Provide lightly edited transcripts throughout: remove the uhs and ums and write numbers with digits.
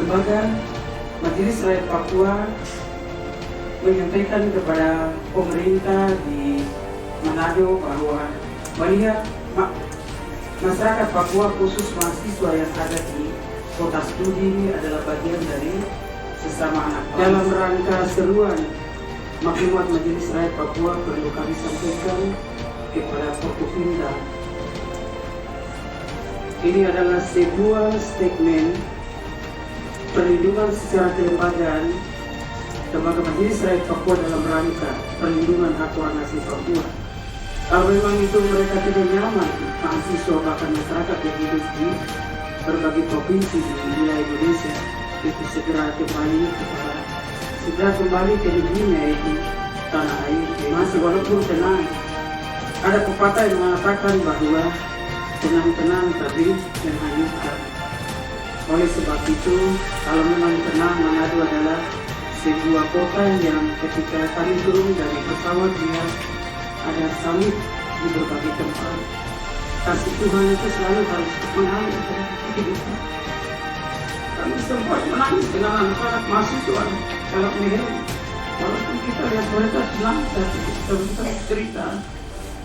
lembaga Majelis Rakyat Papua menyampaikan kepada pemerintah di Manado bahwa melihat masyarakat Papua khusus mahasiswa yang ada di kota studi ini adalah bagian dari sesama anak bangsa. Dalam rangka seruan maklumat Majelis Rakyat Papua perlu kami sampaikan kepada Forkopimda. Ini adalah sebuah statement perlindungan secara kelembagaan Lembaga Majelis Rakyat Papua dalam rangka perlindungan hak orang asli Papua. Kalau memang itu mereka tidak nyaman, mahasiswa bahkan masyarakat yang hidup di berbagai provinsi di wilayah Indonesia, itu segera kembali ke negerinya, yaitu tanah air. Masih walaupun tenang, ada pepatah yang mengatakan bahwa tenang-tenang tapi menghanyutkan. Oleh sebab itu, kalau memang tenang, Manado adalah sebuah kota yang ketika kami turun dari pesawat dia ada salib di berbagai tempat. Kasih Tuhan itu selalu harus mengalir dalam kehidupan. Kami sempat menangis dengan anak-anak mahasiswa dalam melihat, walaupun kita lihat mereka senang, tapi kita minta cerita.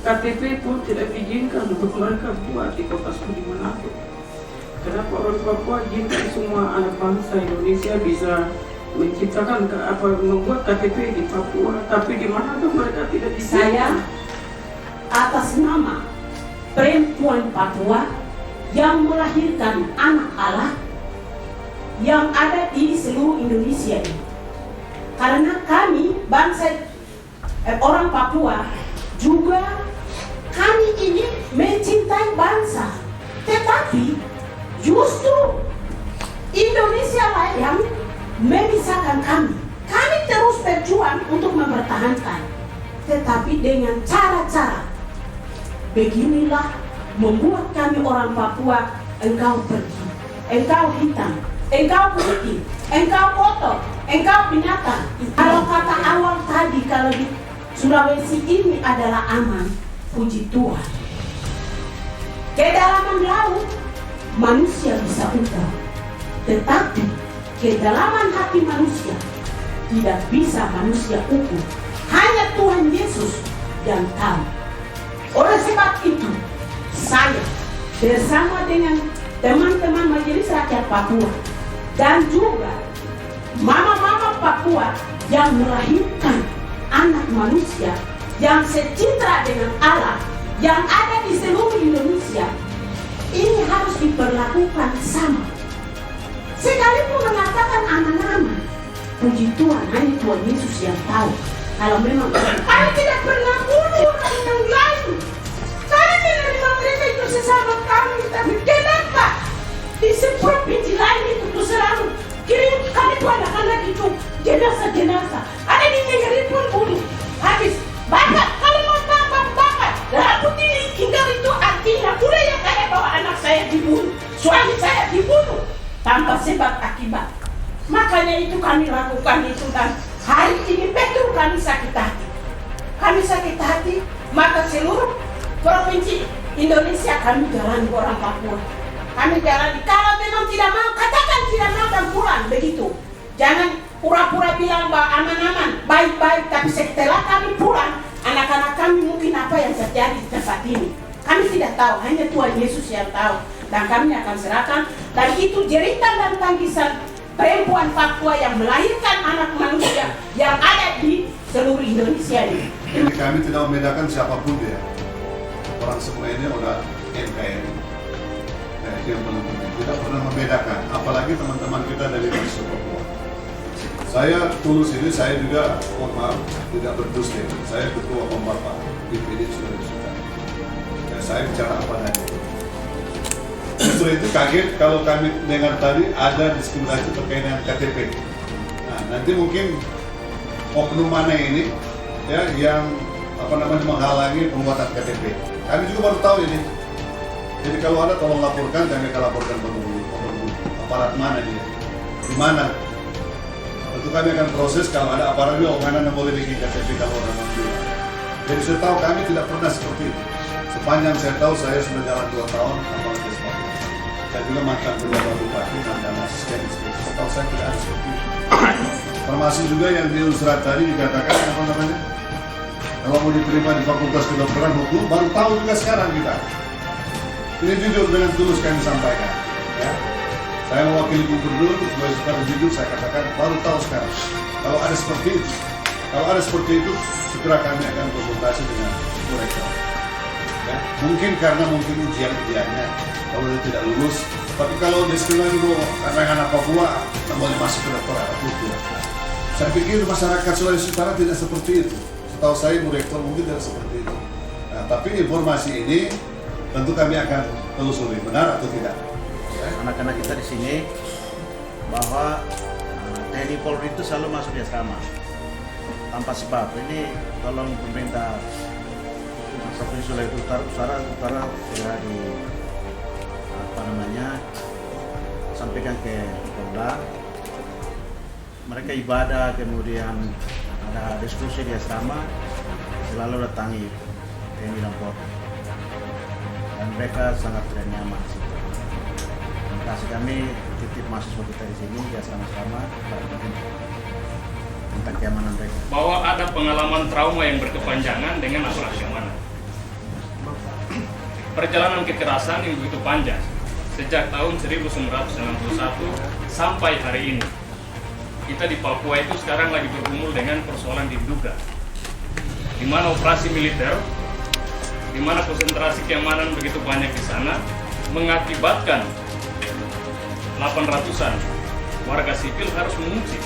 KTP pun tidak diizinkan untuk mereka buat di kota studi Manado. Kenapa orang Papua izinkan semua anak bangsa Indonesia bisa menciptakan membuat KTP di Papua, tapi di Manado mereka tidak diizinkan. Saya atas nama perempuan Papua yang melahirkan anak Allah yang ada di seluruh Indonesia ini. Karena kami bangsa orang Papua juga kami ini mencintai bangsa, tetapi justru Indonesia lah yang memisahkan kami. Kami terus berjuang untuk mempertahankan, tetapi dengan cara-cara beginilah membuat kami orang Papua, engkau pergi, engkau hitam, engkau putih, engkau kotor, engkau binatang. Kalau kata awal tadi, kalau di Sulawesi ini adalah aman, puji Tuhan. Kedalaman laut manusia bisa ukur, tetapi kedalaman hati manusia tidak bisa manusia ukur. Hanya Tuhan Yesus yang tahu. Oleh sebab itu, saya bersama dengan teman-teman Majelis Rakyat Papua dan juga mama-mama Papua yang melahirkan anak manusia yang secinta dengan Allah yang ada di seluruh Indonesia, ini harus diperlakukan sama. Sekalipun mengatakan aman-aman, puji Tuhan, hanya Tuhan Yesus yang tahu. Kalau memang kami tidak pernah bunuh orang yang lain, kami menerima mereka itu sesama kami, tapi kenapa di provinsi lain itu selalu kirim kami itu anak-anak itu jenazah-jenazah, ada di negeri pun bunuh habis. Bapak kalau mau tambah bapak dalam putih tinggal itu artinya budaya kayak bahwa anak saya dibunuh, suami saya dibunuh tanpa sebab akibat. Makanya itu kami lakukan itu, dan hari ini betul kami sakit hati. Kami sakit hati, maka seluruh provinsi Indonesia kami jalan orang Papua. Kami jalan, kalau memang tidak mau, katakan tidak mau dan pulang begitu. Jangan pura-pura bilang bahwa aman-aman, baik-baik, tapi setelah kami pulang, anak-anak kami mungkin apa yang terjadi di tempat ini. Kami tidak tahu, hanya Tuhan Yesus yang tahu. Dan kami akan serahkan, dan itu jeritan dan tangisan perempuan Papua yang melahirkan anak manusia yang ada di seluruh Indonesia ini. Kami tidak membedakan siapapun dia. Orang semua ini udah NKRI. Nah, itu yang paling penting. Tidak pernah membedakan, apalagi teman-teman kita dari mahasiswa Papua. Saya tulus ini, saya juga, mohon maaf, tidak berdusta. Saya ketua Bapak DPD Sulawesi Utara. Saya bicara apa adanya. Justru itu kaget kalau kami dengar tadi ada diskriminasi terkait dengan KTP. Nah, nanti mungkin oknum mana ini ya yang menghalangi pembuatan KTP. Kami juga baru tahu ini. Jadi kalau ada tolong laporkan, kami akan laporkan aparat mana dia, di mana. Tentu kami akan proses kalau ada aparat juga mana yang boleh bikin KTP kalau orang bilang. Jadi saya tahu kami tidak pernah seperti itu. Sepanjang saya tahu, saya sudah jalan 2 tahun apalagi dan juga mantan pejabat bupati, mantan asisten inspeksi. Setahu saya tidak ada seperti itu. Termasuk juga yang di surat tadi dikatakan apa namanya? Kalau mau diterima di Fakultas Kedokteran Hukum, baru tahu juga sekarang kita. Ini jujur dengan tulus kami sampaikan. Ya. Saya mewakili gubernur, secara jujur saya katakan baru tahu sekarang. Kalau ada seperti itu, segera kami akan konsultasi dengan rektor. Ya. Mungkin karena ujiannya, kalau dia tidak lulus. Tapi kalau diskriminasi karena anak Papua, tak boleh masuk ke doktorat itu. Saya pikir masyarakat Sulawesi Utara tidak seperti itu. Setahu saya, Bu Rektor mungkin tidak seperti itu. Nah, tapi informasi ini tentu kami akan telusuri, benar atau tidak. Anak-anak kita di sini bahwa TNI Polri itu selalu masuk di asrama tanpa sebab. Ini tolong pemerintah Provinsi Sulawesi Utara segera di sampaikan ke Polda. Mereka ibadah, kemudian ada diskusi di asrama, selalu datangi TNI dan Polri, dan mereka sangat tidak nyaman di situ. Terima kasih, kami titip mahasiswa kita di sini di asrama-asrama tentang keamanan mereka. Bahwa ada pengalaman trauma yang berkepanjangan dengan aparat keamanan. Perjalanan kekerasan yang begitu panjang sejak tahun 1991 sampai hari ini. Kita di Papua itu sekarang lagi bergumul dengan persoalan di Duga, di mana operasi militer, di mana konsentrasi keamanan begitu banyak di sana, mengakibatkan 800-an warga sipil harus mengungsi,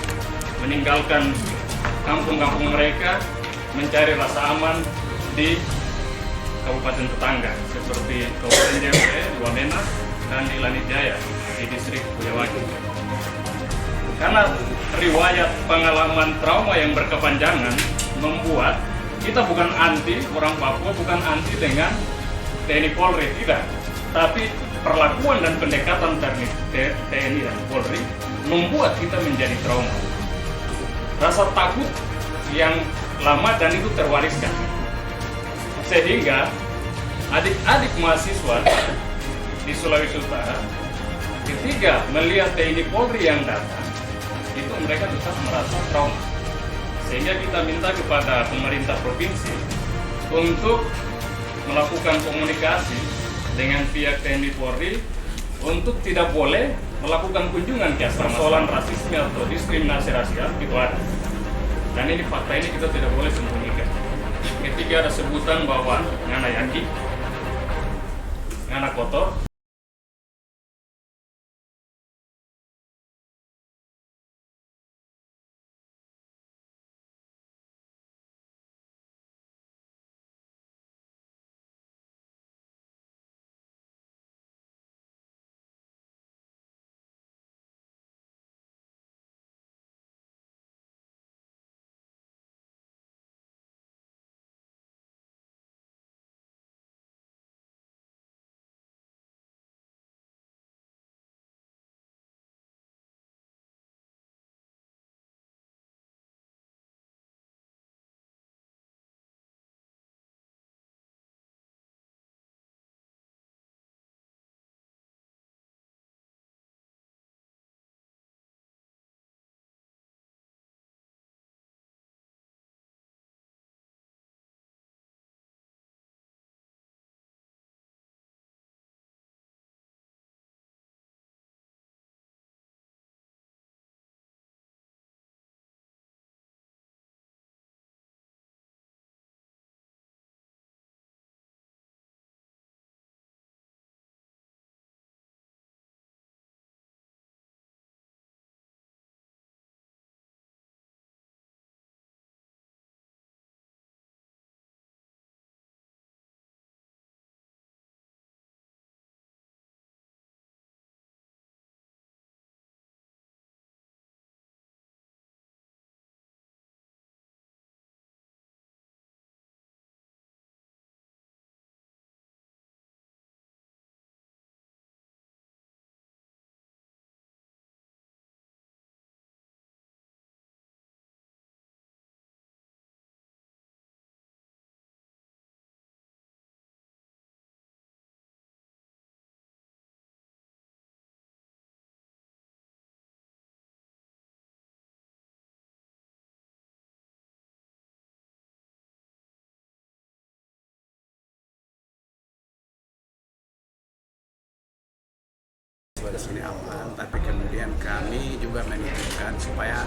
meninggalkan kampung-kampung mereka, mencari rasa aman di kabupaten tetangga seperti Kabupaten JW, di Wamena, dan di Lanijaya di distrik Kuyawaki. Karena riwayat pengalaman trauma yang berkepanjangan membuat kita bukan anti orang Papua, bukan anti dengan TNI Polri, tidak. Tapi perlakuan dan pendekatan TNI dan Polri membuat kita menjadi trauma. Rasa takut yang lama dan itu terwariskan. Sehingga adik-adik mahasiswa di Sulawesi Utara ketika melihat TNI Polri yang datang, itu mereka tetap merasa trauma. Sehingga kita minta kepada pemerintah provinsi untuk melakukan komunikasi dengan pihak TNI Polri untuk tidak boleh melakukan kunjungan ke asrama. Persoalan rasisme atau diskriminasi rasial itu ada. Dan ini fakta ini kita tidak boleh sembunyikan. Ketika ada sebutan bahwa ngana yaki, ngana kotor, mahasiswa di sini aman, tapi kemudian kami juga menginginkan supaya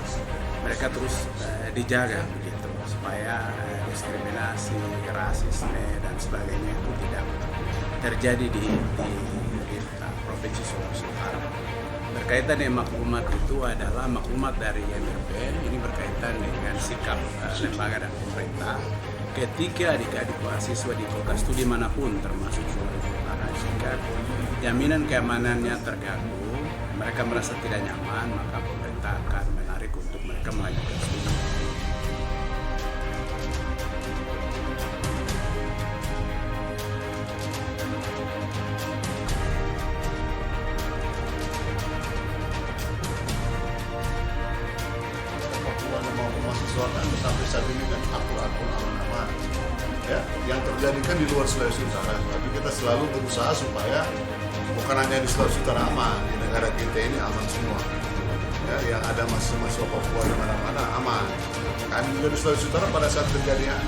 mereka terus dijaga begitu, supaya diskriminasi, rasisme dan sebagainya itu tidak terjadi di Provinsi Sulawesi Utara. Berkaitan dengan maklumat itu adalah maklumat dari MRP, ini berkaitan dengan sikap lembaga dan pemerintah ketika adik-adik mahasiswa di kota studi manapun termasuk Sulawesi Utara, jika jaminan keamanannya terganggu, mereka merasa tidak nyaman, maka pemerintah akan menarik untuk mereka melanjutkan studi. Mahasiswa kan sampai saat ini kan akur-akur aman-aman. Ya, yang terjadi kan di luar Sulawesi Utara. Tapi kita selalu berusaha supaya bukan hanya di Sulawesi Utara aman, di negara kita ini aman semua. Ya, yang ada mahasiswa Papua di mana-mana aman. Kami juga di Sulawesi Utara pada saat kejadian,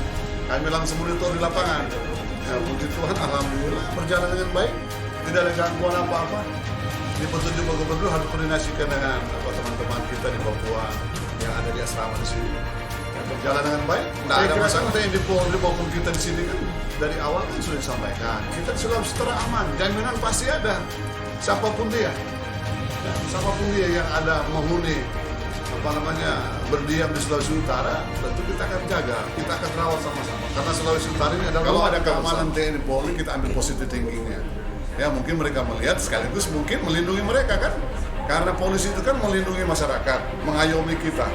kami langsung monitor di lapangan. Ya, puji Tuhan, alhamdulillah berjalan dengan baik, tidak ada gangguan apa-apa. Di petunjuk Pak Gubernur harus koordinasikan dengan teman-teman kita di Papua yang ada di asrama di sini. Yang berjalan dengan baik, tidak ada masalah. Yang di Polri maupun kita di sini kan dari awal kan sudah disampaikan. Kita di Sulawesi Utara aman, jaminan pasti ada. Siapapun dia, ya, siapapun dia yang ada menghuni berdiam di Sulawesi Utara, tentu kita akan jaga, kita akan rawat sama-sama. Karena Sulawesi Utara ini adalah kalau ada keamanan TNI Polri, kita ambil positif thinkingnya. Ya mungkin mereka melihat sekaligus mungkin melindungi mereka kan. Karena polisi itu kan melindungi masyarakat, mengayomi kita.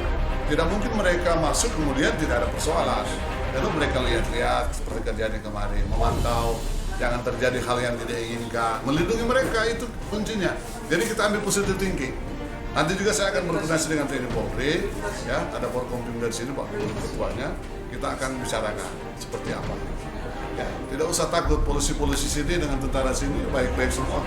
Tidak mungkin mereka masuk kemudian tidak ada persoalan. Lalu mereka lihat-lihat seperti kejadian kemarin, memantau, jangan terjadi hal yang tidak diinginkan. Melindungi mereka itu kuncinya. Jadi kita ambil positive thinking. Nanti juga saya akan berkoordinasi dengan TNI Polri, ya ada Forkompim dari sini Pak Ketuanya. Kita akan bicarakan seperti apa. Ya, tidak usah takut polisi-polisi sini dengan tentara sini baik-baik semua.